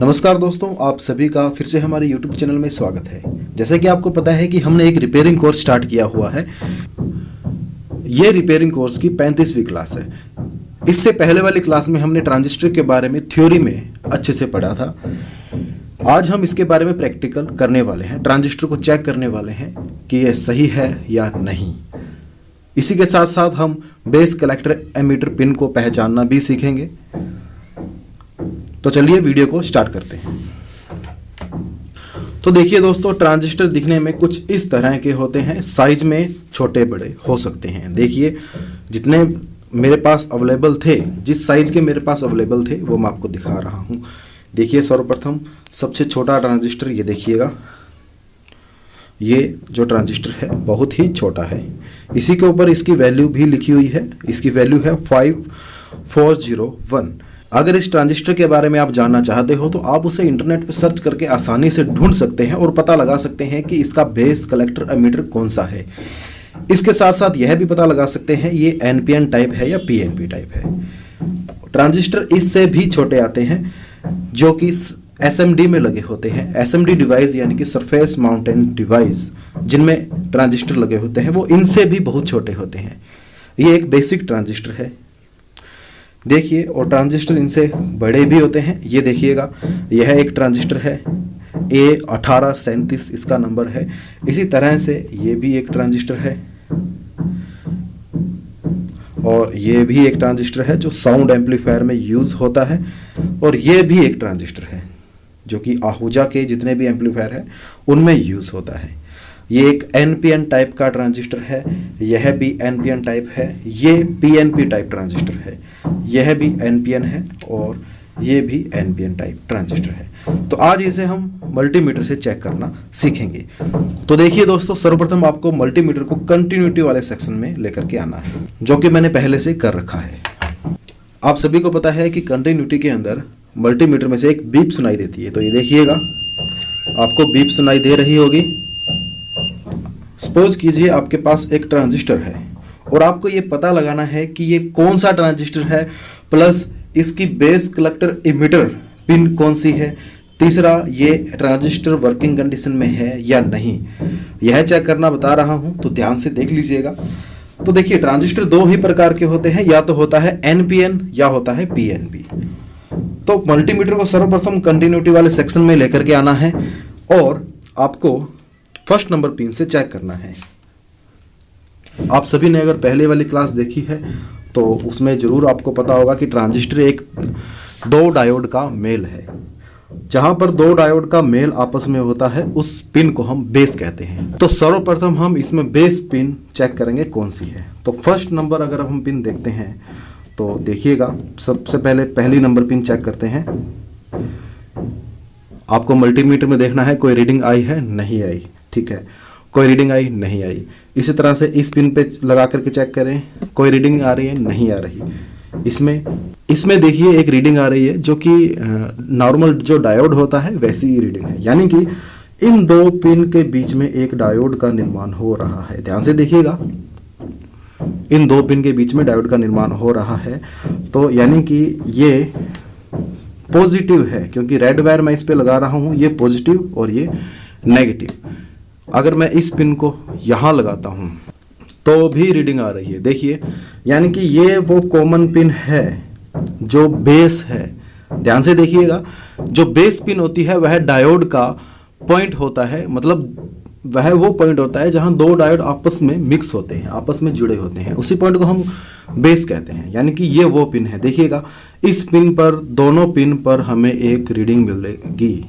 नमस्कार दोस्तों, आप सभी का फिर से हमारे YouTube चैनल में स्वागत है। जैसे कि आपको पता है कि हमने एक रिपेयरिंग कोर्स स्टार्ट किया हुआ है। ये रिपेयरिंग कोर्स की 35वीं क्लास है। इससे पहले वाली क्लास में हमने ट्रांजिस्टर के बारे में थ्योरी में अच्छे से पढ़ा था। आज हम इसके बारे में प्रैक्टिकल करने वाले हैं, ट्रांजिस्टर को चेक करने वाले हैं कि ये सही है या नहीं। इसी के साथ साथ हम बेस कलेक्टर एमीटर पिन को पहचानना भी सीखेंगे। तो चलिए वीडियो को स्टार्ट करते हैं। तो देखिए दोस्तों, ट्रांजिस्टर दिखने में कुछ इस तरह के होते हैं। साइज में छोटे बड़े हो सकते हैं। देखिए, जितने मेरे पास अवेलेबल थे, जिस साइज के मेरे पास अवेलेबल थे वो मैं आपको दिखा रहा हूं। देखिए, सर्वप्रथम सबसे छोटा ट्रांजिस्टर ये देखिएगा। ये जो ट्रांजिस्टर है बहुत ही छोटा है। इसी के ऊपर इसकी वैल्यू भी लिखी हुई है। इसकी वैल्यू है 5401। अगर इस ट्रांजिस्टर के बारे में आप जानना चाहते हो तो आप उसे इंटरनेट पर सर्च करके आसानी से ढूंढ सकते हैं और पता लगा सकते हैं कि इसका बेस कलेक्टर एमीटर कौन सा है। इसके साथ साथ यह भी पता लगा सकते हैं ये एनपीएन टाइप है या पीएनपी टाइप है। ट्रांजिस्टर इससे भी छोटे आते हैं जो कि एसएमडी में लगे होते हैं। एसएमडी डिवाइस यानी कि सरफेस माउंटेड डिवाइस, जिनमें ट्रांजिस्टर लगे होते हैं, वो इनसे भी बहुत छोटे होते हैं। ये एक बेसिक ट्रांजिस्टर है। देखिए, और ट्रांजिस्टर इनसे बड़े भी होते हैं। ये देखिएगा, यह एक ट्रांजिस्टर है, A1837 इसका नंबर है। इसी तरह से ये भी एक ट्रांजिस्टर है और ये भी एक ट्रांजिस्टर है जो साउंड एम्पलीफायर में यूज होता है। और ये भी एक ट्रांजिस्टर है जो कि आहूजा के जितने भी एम्पलीफायर है उनमें यूज होता है। ये एक एनपीएन टाइप का ट्रांजिस्टर है, यह भी एनपीएन टाइप है। ये पीएनपी टाइप ट्रांजिस्टर है, यह भी एनपीएन है और ये भी एनपीएन टाइप ट्रांजिस्टर है। तो आज इसे हम मल्टीमीटर से चेक करना सीखेंगे। तो देखिए दोस्तों, सर्वप्रथम आपको मल्टीमीटर को कंटिन्यूटी वाले सेक्शन में लेकर के आना है, जो कि मैंने पहले से कर रखा है। आप सभी को पता है कि कंटिन्यूटी के अंदर मल्टीमीटर में से एक बीप सुनाई देती है। तो ये देखिएगा, आपको बीप सुनाई दे रही होगी। सपोज कीजिए आपके पास एक ट्रांजिस्टर है और आपको ये पता लगाना है कि ये कौन सा ट्रांजिस्टर है, प्लस इसकी बेस कलेक्टर इमिटर पिन कौन सी है। तीसरा, ये ट्रांजिस्टर वर्किंग कंडीशन में है या नहीं, यह चेक करना बता रहा हूं, तो ध्यान से देख लीजिएगा। तो देखिए, ट्रांजिस्टर दो ही प्रकार के होते हैं, या तो होता है एनपीएन या होता है पीएनपी। तो मल्टीमीटर को सर्वप्रथम कंटिन्यूटी वाले सेक्शन में लेकर के आना है और आपको फर्स्ट नंबर पिन से चेक करना है। आप सभी ने अगर पहले वाली क्लास देखी है तो उसमें जरूर आपको पता होगा कि ट्रांजिस्टर एक दो डायोड का मेल है। जहां पर दो डायोड का मेल आपस में होता है उस पिन को हम बेस कहते हैं। तो सर्वप्रथम हम इसमें बेस पिन चेक करेंगे कौन सी है। तो फर्स्ट नंबर अगर हम पिन देखते हैं तो देखिएगा, सबसे पहले पहली नंबर पिन चेक करते हैं। आपको मल्टीमीटर में देखना है कोई रीडिंग आई है, नहीं आई, ठीक है। कोई रीडिंग आई, नहीं आई। इसी तरह से इस पिन पे लगा करके चेक करें, कोई रीडिंग आ रही है, नहीं आ रही। इसमें देखिए एक रीडिंग आ रही है जो कि नॉर्मल जो डायोड होता है वैसी ही रीडिंग है, यानी कि इन दो पिन के बीच में एक डायोड का निर्माण हो रहा है। ध्यान से देखिएगा, इन दो पिन के बीच में डायोड का निर्माण हो रहा है। तो यानी कि ये पॉजिटिव है, क्योंकि रेड वायर मैं इस पे लगा रहा हूं, ये पॉजिटिव और ये नेगेटिव। अगर मैं इस पिन को यहां लगाता हूं तो भी रीडिंग आ रही है, देखिए, यानी कि ये वो कॉमन पिन है जो बेस है। ध्यान से देखिएगा, जो बेस पिन होती है वह डायोड का पॉइंट होता है, मतलब वह वो पॉइंट होता है जहां दो डायोड आपस में मिक्स होते हैं, आपस में जुड़े होते हैं। उसी पॉइंट को हम बेस कहते हैं, यानी कि ये वो पिन है। देखिएगा, इस पिन पर, दोनों पिन पर हमें एक रीडिंग मिलेगी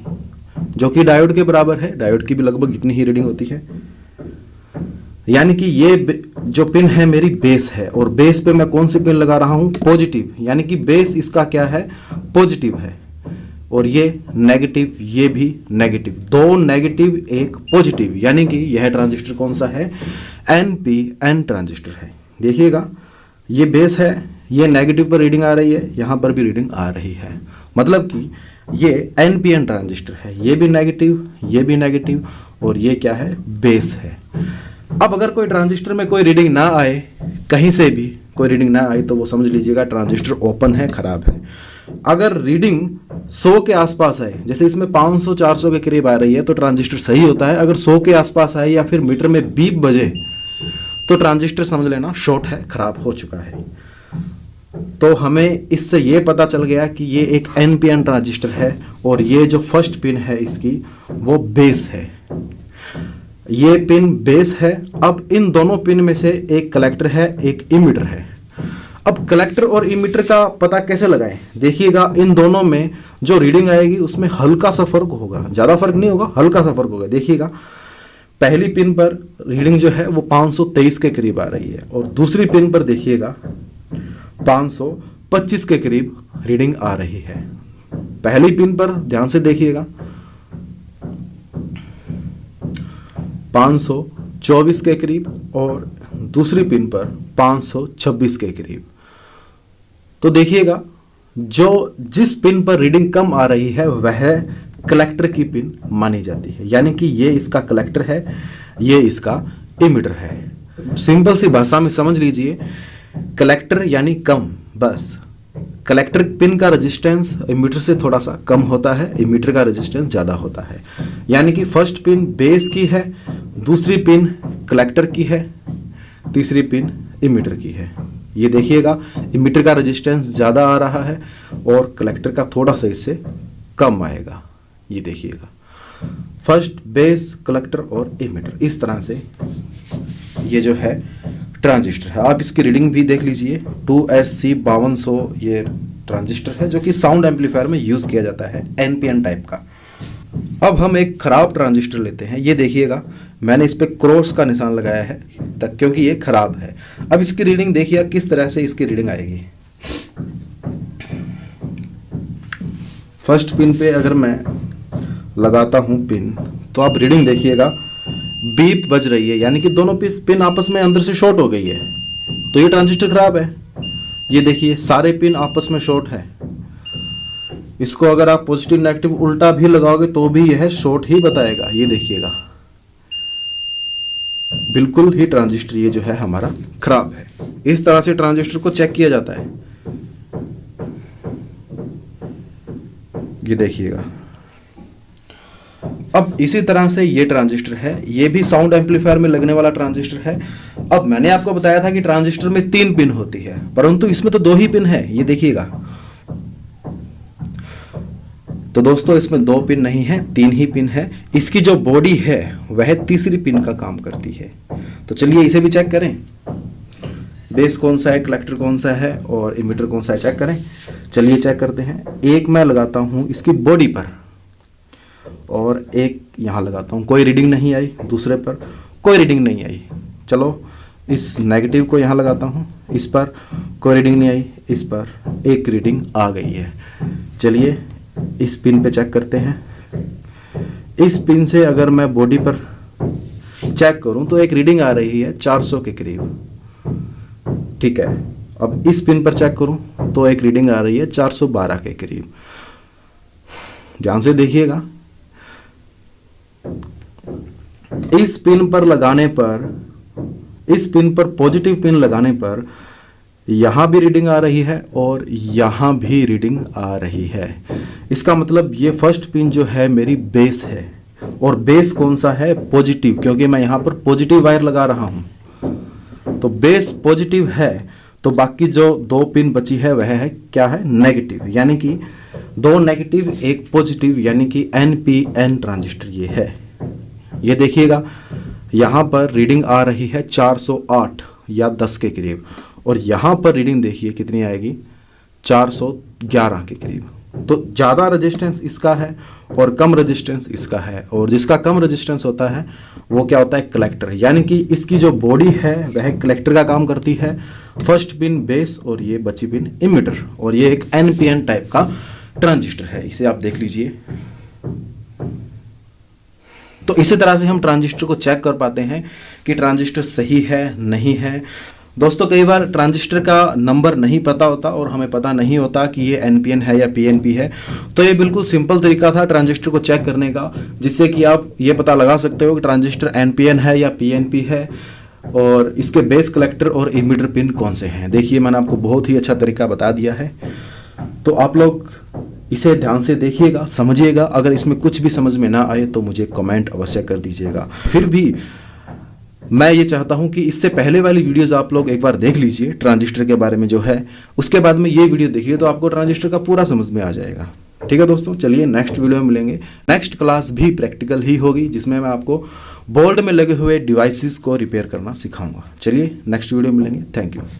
जो कि डायोड के बराबर है। डायोड की भी लगभग इतनी ही रीडिंग होती है। यानी कि ये जो पिन है मेरी बेस है, और बेस पे मैं कौन सी पिन लगा रहा हूं, पॉजिटिव, यानी कि बेस इसका क्या है, पॉजिटिव है। और ये नेगेटिव, ये भी नेगेटिव, दो नेगेटिव एक पॉजिटिव, यानी कि यह ट्रांजिस्टर कौन सा है, एनपीएन ट्रांजिस्टर है। देखिएगा, ये बेस है, ये नेगेटिव पर रीडिंग आ रही है, यहां पर भी रीडिंग आ रही है, मतलब कि ये एनपीएन ट्रांजिस्टर है। ये भी नेगेटिव, ये भी नेगेटिव, और ये क्या है, बेस है। अब अगर कोई ट्रांजिस्टर में कोई रीडिंग ना आए, कहीं से भी कोई रीडिंग ना आई, तो वो समझ लीजिएगा ट्रांजिस्टर ओपन है, खराब है। अगर रीडिंग 100 के आसपास है, जैसे इसमें 500-400 के करीब आ रही है, तो ट्रांजिस्टर सही होता है। अगर 100 के आसपास आए या फिर मीटर में बीप बजे तो ट्रांजिस्टर समझ लेना शॉर्ट है, खराब हो चुका है। तो हमें इससे ये पता चल गया कि ये एक NPN ट्रांजिस्टर है और ये जो फर्स्ट पिन है इसकी वो बेस है, ये पिन बेस है। अब इन दोनों पिन में से एक कलेक्टर है, एक इमीटर है। अब कलेक्टर और इमीटर का पता कैसे लगाएं? देखिएगा, इन दोनों में जो रीडिंग आएगी उसमें हल्का सा फर्क होगा, ज़्यादा फर्क नहीं होगा, हल्का सा फर्क होगा। देखिएगा, पहली पिन पर रीडिंग जो है वो 523 के करीब आ रही है और दूसरी पिन पर देखिएगा 525 के करीब रीडिंग आ रही है। पहली पिन पर ध्यान से देखिएगा 524 के करीब और दूसरी पिन पर 526 के करीब। तो देखिएगा, जो जिस पिन पर रीडिंग कम आ रही है वह कलेक्टर की पिन मानी जाती है, यानी कि ये इसका कलेक्टर है, ये इसका इमीटर है। सिंपल सी भाषा में समझ लीजिए, कलेक्टर यानी कम, बस। कलेक्टर पिन का रेजिस्टेंस इमीटर से थोड़ा सा कम होता है, इमीटर का रेजिस्टेंस ज़्यादा होता है। यानी कि फर्स्ट पिन बेस की है, दूसरी पिन कलेक्टर की है, तीसरी पिन इमीटर की है। ये देखिएगा, इमीटर का रेजिस्टेंस ज़्यादा आ रहा है और कलेक्टर का थोड़ा सा इससे कम आएगा। ये देखिएगा, फर्स्ट, बेस, कलेक्टर और इमीटर, इस तरह से ये जो है ट्रांजिस्टर है। आप इसकी रीडिंग भी देख लीजिए, 2SC 5200 ये ट्रांजिस्टर है जो कि साउंड एम्पलीफायर में यूज़ किया जाता है, NPN टाइप का। अब हम एक खराब ट्रांजिस्टर लेते हैं। ये देखिएगा, मैंने इस पे क्रॉस का निशान लगाया है तक, क्योंकि ये खराब है। अब इसकी रीडिंग देखिए किस तरह से इसकी रीडिंग आएगी। फर्स्ट पिन पे अगर मैं लगाता हूं पिन, तो आप रीडिंग देखिएगा, बीप बज रही है, यानी कि दोनों पिन आपस में अंदर से शॉर्ट हो गई है, तो ये ट्रांजिस्टर खराब है। ये देखिए, सारे पिन आपस में शॉर्ट है। इसको अगर आप पॉजिटिव नेगेटिव उल्टा भी लगाओगे तो भी यह शॉर्ट ही बताएगा। ये देखिएगा, बिल्कुल ही ट्रांजिस्टर ये जो है हमारा खराब है। इस तरह से ट्रांजिस्टर को चेक किया जाता है। ये देखिएगा, अब इसी तरह से ये ट्रांजिस्टर है, ये भी साउंड एम्पलीफायर में लगने वाला ट्रांजिस्टर है। अब मैंने आपको बताया था कि ट्रांजिस्टर में 3 पिन होती है, परंतु इसमें तो 2 ही पिन है। ये देखिएगा, तो दोस्तों इसमें 2 पिन नहीं है, 3 ही पिन है। इसकी जो बॉडी है वह तीसरी पिन का काम करती है। तो चलिए इसे भी चेक करें, बेस कौन सा है, कलेक्टर कौन सा है और इमीटर कौन सा है, चेक करें। चलिए चेक करते हैं। एक मैं लगाता हूं इसकी बॉडी पर और एक यहां लगाता हूं, कोई रीडिंग नहीं आई। दूसरे पर कोई रीडिंग नहीं आई। चलो इस नेगेटिव को यहां लगाता हूं, इस पर कोई रीडिंग नहीं आई, इस पर एक रीडिंग आ गई है। चलिए इस पिन पे चेक करते हैं। इस पिन से अगर मैं बॉडी पर चेक करूं तो एक रीडिंग आ रही है 400 के करीब, ठीक है। अब इस पिन पर चेक करूं तो एक रीडिंग आ रही है 412 के करीब। ध्यान से देखिएगा, इस पिन पर लगाने पर, इस पिन पर पॉजिटिव पिन लगाने पर यहां भी रीडिंग आ रही है और यहां भी रीडिंग आ रही है। इसका मतलब ये फर्स्ट पिन जो है मेरी बेस है, और बेस कौन सा है, पॉजिटिव, क्योंकि मैं यहां पर पॉजिटिव वायर लगा रहा हूं। तो बेस पॉजिटिव है, तो बाकी जो 2 पिन बची है वह है क्या है, नेगेटिव, यानी कि 2 नेगेटिव 1 पॉजिटिव, यानी कि NPN ट्रांजिस्टर ये है। ये देखिएगा, यहां पर रीडिंग आ रही है 408 या 10 के करीब, और यहां पर रीडिंग देखिए कितनी आएगी, 411 के करीब। तो ज़्यादा रेजिस्टेंस इसका है और कम रेजिस्टेंस इसका है, और जिसका कम रेजिस्टेंस होता है वो क्या होता है, कलेक्टर। यानी कि इसकी जो बॉडी है वह कलेक्टर का काम करती है, फर्स्ट पिन बेस और ये बची पिन इमीटर, और ये एक NPN टाइप का ट्रांजिस्टर है। इसे आप देख लीजिए। तो इसी तरह से हम ट्रांजिस्टर को चेक कर पाते हैं कि ट्रांजिस्टर सही है नहीं है। दोस्तों कई बार ट्रांजिस्टर का नंबर नहीं पता होता और हमें पता नहीं होता कि ये NPN है या PNP है, तो ये बिल्कुल सिंपल तरीका था ट्रांजिस्टर को चेक करने का, जिससे कि आप ये पता लगा सकते हो कि ट्रांजिस्टर NPN है या PNP है और इसके बेस, कलेक्टर और इमीटर पिन कौन से हैं। देखिए मैंने आपको बहुत ही अच्छा तरीका बता दिया है। तो आप लोग इसे ध्यान से देखिएगा, समझिएगा। अगर इसमें कुछ भी समझ में ना आए तो मुझे कमेंट अवश्य कर दीजिएगा। फिर भी मैं ये चाहता हूं कि इससे पहले वाली वीडियोस आप लोग एक बार देख लीजिए ट्रांजिस्टर के बारे में जो है, उसके बाद में ये वीडियो देखिए तो आपको ट्रांजिस्टर का पूरा समझ में आ जाएगा। ठीक है दोस्तों, चलिए नेक्स्ट वीडियो में मिलेंगे। नेक्स्ट क्लास भी प्रैक्टिकल ही होगी, जिसमें मैं आपको बोर्ड में लगे हुए डिवाइसेस को रिपेयर करना सिखाऊंगा। चलिए नेक्स्ट वीडियो में मिलेंगे। Thank you.